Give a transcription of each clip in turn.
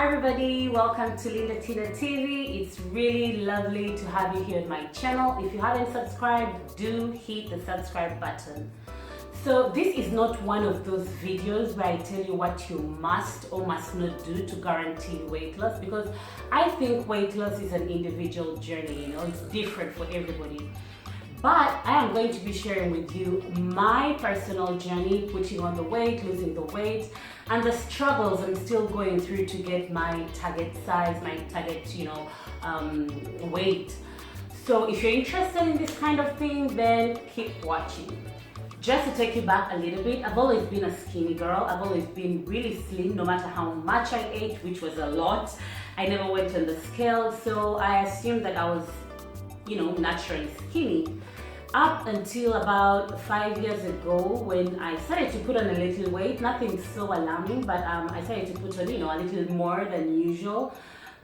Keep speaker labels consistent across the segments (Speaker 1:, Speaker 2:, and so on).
Speaker 1: Hi everybody, welcome to Linda Tina TV. It's really lovely to have you here on my channel. If you haven't subscribed, do hit the subscribe button. So this is not one of those videos where I tell you what you must or must not do to guarantee weight loss, because I think weight loss is an individual journey, it's different for everybody. But I am going to be sharing with you my personal journey, putting on the weight, losing the weight, and the struggles I'm still going through to get my target size, my target, weight. So if you're interested in this kind of thing, then keep watching. Just to take you back a little bit, I've always been a skinny girl. I've always been really slim, no matter how much I ate, which was a lot. I never went on the scale, so I assumed that I was, naturally skinny. Up until about 5 years ago, when I started to put on a little weight, nothing so alarming, but I started to put on, a little more than usual.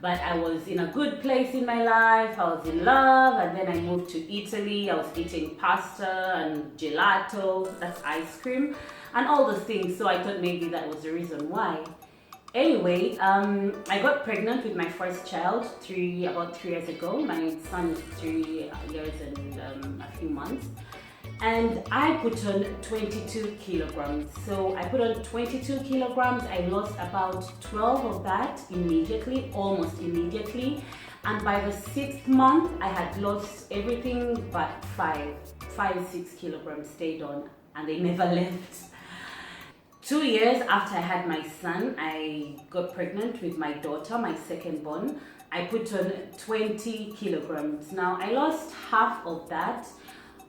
Speaker 1: But I was in a good place in my life, I was in love, and then I moved to Italy. I was eating pasta and gelato, that's ice cream, and all those things, so I thought maybe that was the reason why. Anyway, I got pregnant with my first child about 3 years ago. My son is 3 years and a few months. And I put on 22 kilograms. So I put on 22 kilograms. I lost about 12 of that immediately, almost immediately. And by the 6th month, I had lost everything but 6 kilograms stayed on, and they never left. 2 years after I had my son, I got pregnant with my daughter, my second born. I put on 20 kilograms. Now, I lost half of that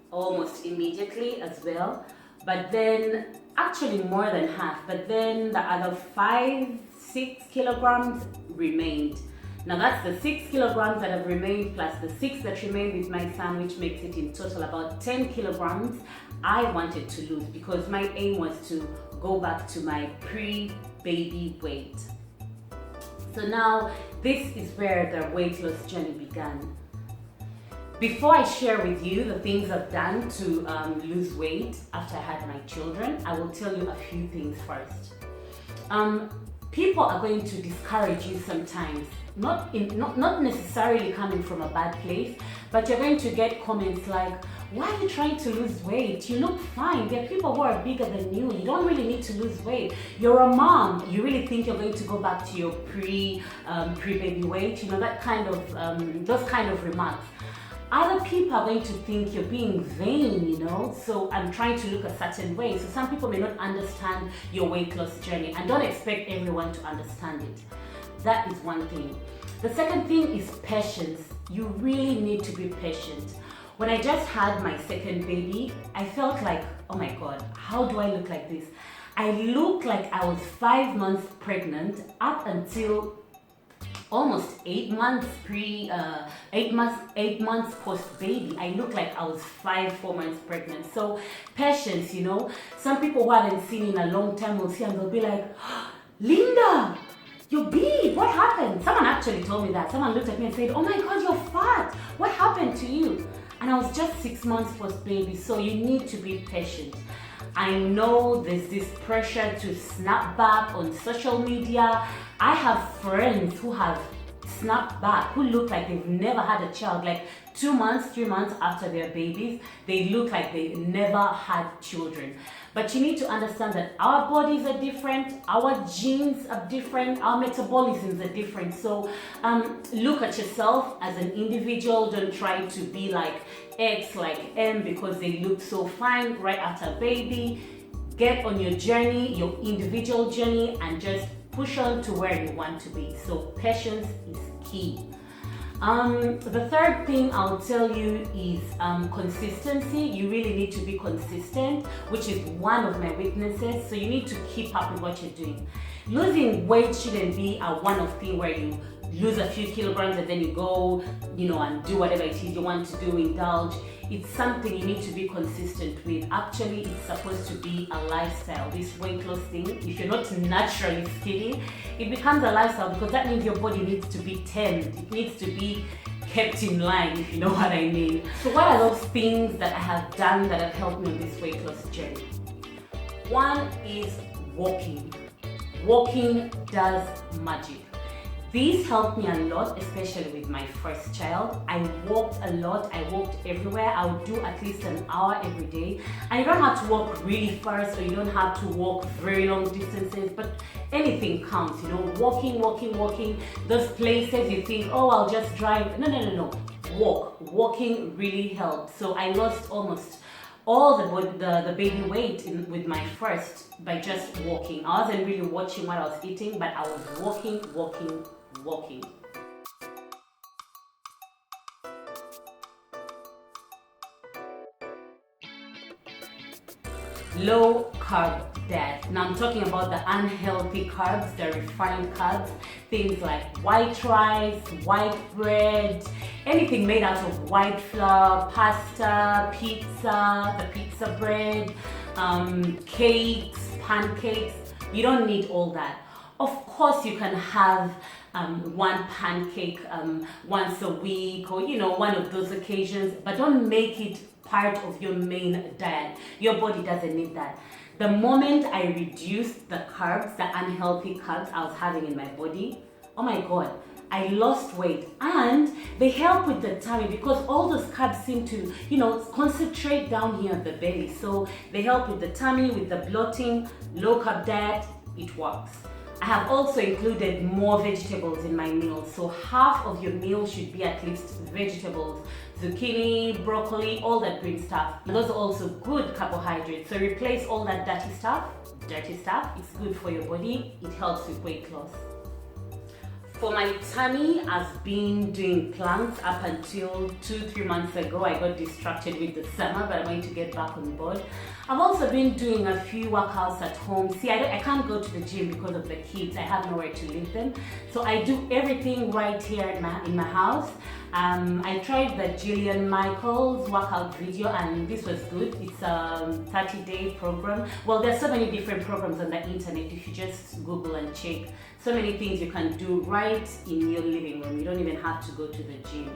Speaker 1: almost immediately as well, but then, actually more than half, but then the other 6 kilograms remained. Now that's the 6 kilograms that have remained plus the 6 that remained with my son, which makes it in total about 10 kilograms I wanted to lose, because my aim was to go back to my pre-baby weight. So now this is where the weight loss journey began. Before I share with you the things I've done to lose weight after I had my children, I will tell you a few things first. People are going to discourage you sometimes, not necessarily coming from a bad place, but you're going to get comments like, why are you trying to lose weight? You look fine. There are people who are bigger than you. You don't really need to lose weight. You're a mom. You really think you're going to go back to your pre-baby weight? That kind of those kind of remarks. Other people are going to think you're being vain, so I'm trying to look a certain way. So some people may not understand your weight loss journey, and don't expect everyone to understand it. That is one thing. The second thing is patience. You really need to be patient. When I just had my second baby, I felt like, oh my God, how do I look like this? I looked like I was 5 months pregnant up until almost 8 months 8 months post baby. I looked like I was 4 months pregnant. So patience, some people who haven't seen in a long time will see and they'll be like, Linda, you're big, what happened? Someone actually told me that. Someone looked at me and said, oh my God, you're fat. What happened to you? And I was just 6 months post baby, so you need to be patient. I know there's this pressure to snap back on social media. I have friends who have snapped back, who look like they've never had a child, like 2 months, 3 months after their babies, they look like they never had children. But you need to understand that our bodies are different, our genes are different, our metabolisms are different. So look at yourself as an individual. Don't try to be like X, like M, because they look so fine right after baby. Get on your journey, your individual journey, and just push on to where you want to be. So patience is key. The third thing I'll tell you is consistency. You really need to be consistent, which is one of my weaknesses. So you need to keep up with what you're doing. Losing weight shouldn't be a one-off thing where you lose a few kilograms and then you go, and do whatever it is you want to do, indulge. It's something you need to be consistent with. Actually, it's supposed to be a lifestyle. This weight loss thing, if you're not naturally skinny, it becomes a lifestyle, because that means your body needs to be tamed. It needs to be kept in line, if you know what I mean. So what are those things that I have done that have helped me on this weight loss journey? One is walking. Walking does magic. These helped me a lot, especially with my first child. I walked a lot, I walked everywhere. I would do at least an hour every day. And you don't have to walk really fast, or you don't have to walk very long distances, but anything counts, you know, walking. Those places you think, oh, I'll just drive. No. Walking really helped. So I lost almost all the baby weight with my first by just walking. I wasn't really watching what I was eating, but I was walking. Low carb diet. Now I'm talking about the unhealthy carbs, the refined carbs, things like white rice, white bread, anything made out of white flour, pasta, pizza, the pizza bread, cakes, pancakes. You don't need all that. Of course, you can have one pancake once a week, or one of those occasions, but don't make it part of your main diet. Your body doesn't need that. The moment I reduced the carbs, the unhealthy carbs I was having in my body, oh my god, I lost weight. And they help with the tummy, because all those carbs seem to concentrate down here at the belly, so they help with the tummy, with the bloating. Low carb diet, it works. I have also included more vegetables in my meals, so half of your meal should be at least vegetables. Zucchini, broccoli, all that green stuff. And those are also good carbohydrates, so replace all that dirty stuff. It's good for your body, it helps with weight loss. For my tummy, I've been doing planks up until 2-3 months ago. I got distracted with the summer, but I'm going to get back on board. I've also been doing a few workouts at home. See, I can't go to the gym because of the kids. I have nowhere to leave them. So I do everything right here in my house. I tried the Jillian Michaels workout video, and this was good. It's a 30-day program. Well, there's so many different programs on the internet. If you just Google and check, so many things you can do right in your living room. You don't even have to go to the gym.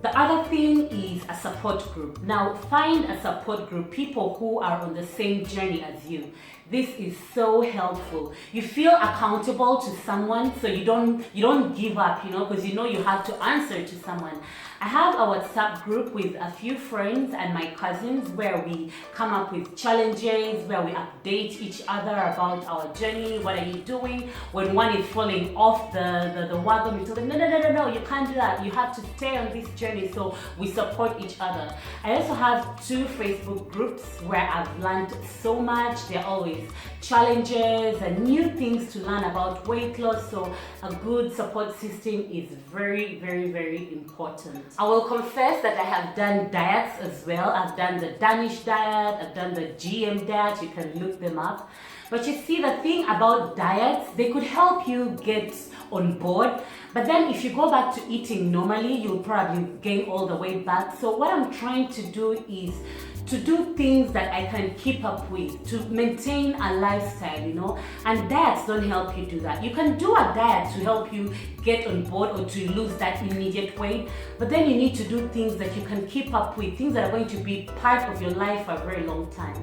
Speaker 1: The other thing is a support group. Now, find a support group, people who are on the same journey as you. This is so helpful. You feel accountable to someone, so you don't give up, because you have to answer to someone. I have a WhatsApp group with a few friends and my cousins where we come up with challenges, where we update each other about our journey. What are you doing? When one is falling off the wagon, we tell them, no, you can't do that. You have to stay on this journey. So we support each other. I also have 2 Facebook groups where I've learned so much. They're always challenges and new things to learn about weight loss. So a good support system is very, very, very important. I will confess that I have done diets as well. I've done the Danish diet, I've done the GM diet. You can look them up. But you see, the thing about diets, they could help you get on board, but then if you go back to eating normally, you'll probably gain all the way back. So what I'm trying to do is to do things that I can keep up with, to maintain a lifestyle, and diets don't help you do that. You can do a diet to help you get on board or to lose that immediate weight, but then you need to do things that you can keep up with, things that are going to be part of your life for a very long time.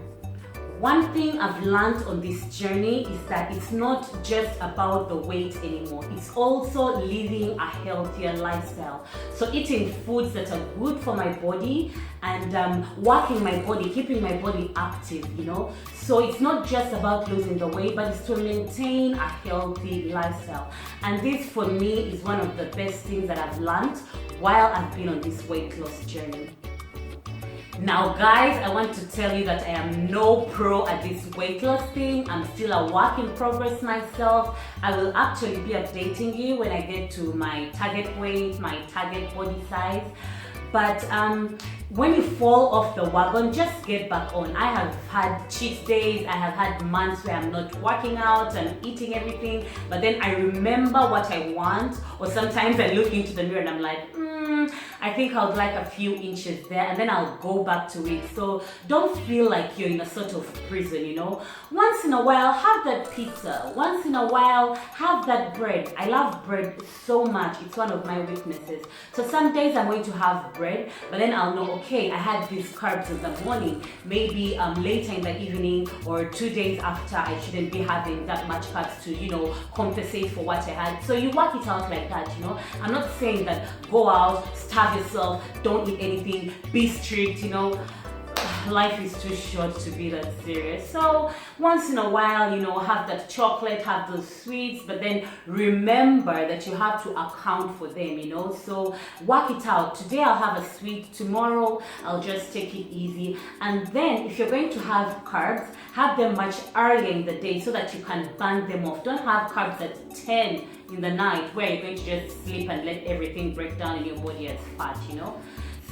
Speaker 1: One thing I've learned on this journey is that it's not just about the weight anymore. It's also living a healthier lifestyle. So eating foods that are good for my body and working my body, keeping my body active, So it's not just about losing the weight, but it's to maintain a healthy lifestyle. And this for me is one of the best things that I've learned while I've been on this weight loss journey. Now guys, I want to tell you that I am no pro at this weight loss thing. I'm still a work in progress myself. I will actually be updating you when I get to my target weight, my target body size. But when you fall off the wagon, just get back on. I have had cheat days, I have had months where I'm not working out and eating everything, but then I remember what I want, or sometimes I look into the mirror and I'm like, I think I would like a few inches there, and then I'll go back to it. So don't feel like you're in a sort of prison, Once in a while, have that pizza. Once in a while, have that bread. I love bread so much. It's one of my weaknesses. So some days I'm going to have bread, but then I'll know, okay, I had these carbs in the morning, maybe later in the evening or 2 days after, I shouldn't be having that much carbs to, you know, compensate for what I had. So you work it out like that, you know. I'm not saying that go out, starve yourself, don't eat anything, be strict, you know. Life is too short to be that serious. So once in a while, you know, have that chocolate, have those sweets, but then remember that you have to account for them, you know. So work it out. Today I'll have a sweet, tomorrow I'll just take it easy. And then if you're going to have carbs, have them much earlier in the day so that you can burn them off. Don't have carbs at 10 in the night where you're going to just sleep and let everything break down in your body as fat, you know.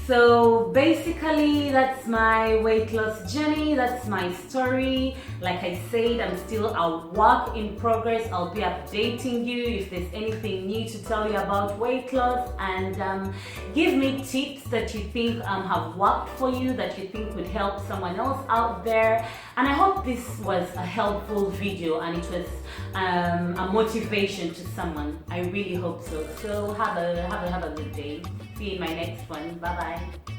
Speaker 1: So basically that's my weight loss journey, that's my story. Like I said, I'm still a work in progress. I'll be updating you if there's anything new to tell you about weight loss, and give me tips that you think have worked for you, that you think would help someone else out there. And I hope this was a helpful video and it was a motivation to someone. I really hope so. So have a good day. See you in my next one. Bye bye.